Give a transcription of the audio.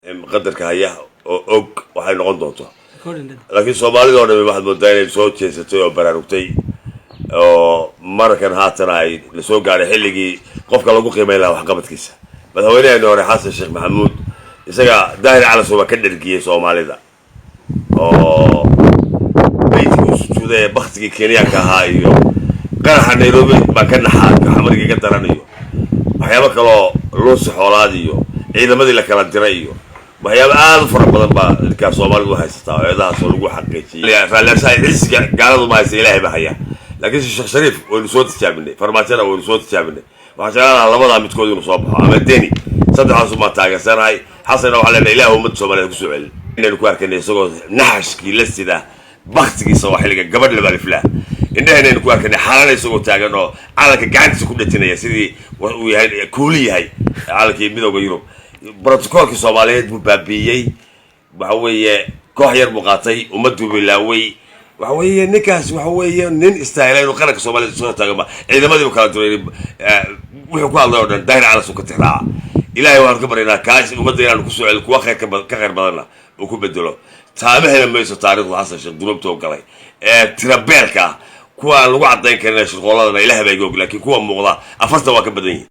qadarka haya oo og waxay noqon doontaa laakiin Soomaalida oo dhan waxaad moodaa inay soo jeesatay oo baraarugtay oo markan haatan ay la soo gaaray xilligii qofka lagu qiimeyn lahaa waxqabadkiisa madaxweynaha hore Xasan Sheekh Maxamuud isaga daahir cala soo ka dhargiyay Soomaalida oo baytii suuday baqtigii Kenyaanka ahaa iyo qaraxa Nairobi ba ka naxaa xamriga ka daranayo waxyaabo kale oo loo saxoolaad iyo ciidamadii la kala diray iyo waxyaabo aad u fara badan baa dadka Soomaalidu haysta eedahaas oo lagu xaqiijiyay faalasay isga gaaladu ma haysta Ilaahay ba haya laakiin Sheekh Shariif oo soo tijaabinay farmaajada oo soo tijaabinay waxa jeclaan labada midkood inuu soo baxo ama Deni saddexaas ma taageersanahay xasan oo xalay Ilaahay ummad Soomaaliyeed ku soo celin inay ku arkaan isagoo naxashkii la sida baqtigiisa waa xilliga gabadh la baliflaa indhahayna ku arkaan xaaladda isagoo taagan oo calanka gacantiisa ku dhatinaya sidii uu yahay kuuli yahay calanka midowga Yurub بروتوكولك الصوماليات مبابيي وحوي كوحير مقاطي ومدو بلاوي وحوي نكاس وحوي نين استايلين وقرك الصوماليات سوى تاقما إذا ما دي وكالة وحكوا الله ودن داير على سوق التحراع إلهي وارك برينا كاس ومدو يلان كسوع الكوا كخير بدلنا وكو بدلو تامه لما يسو تاريخ وحسن شيخ دروب توقعي تربيلكا كوا الوعد دين كنا شغلنا إلهي بيقول لكن كوا مغلا أفرت واكب بدني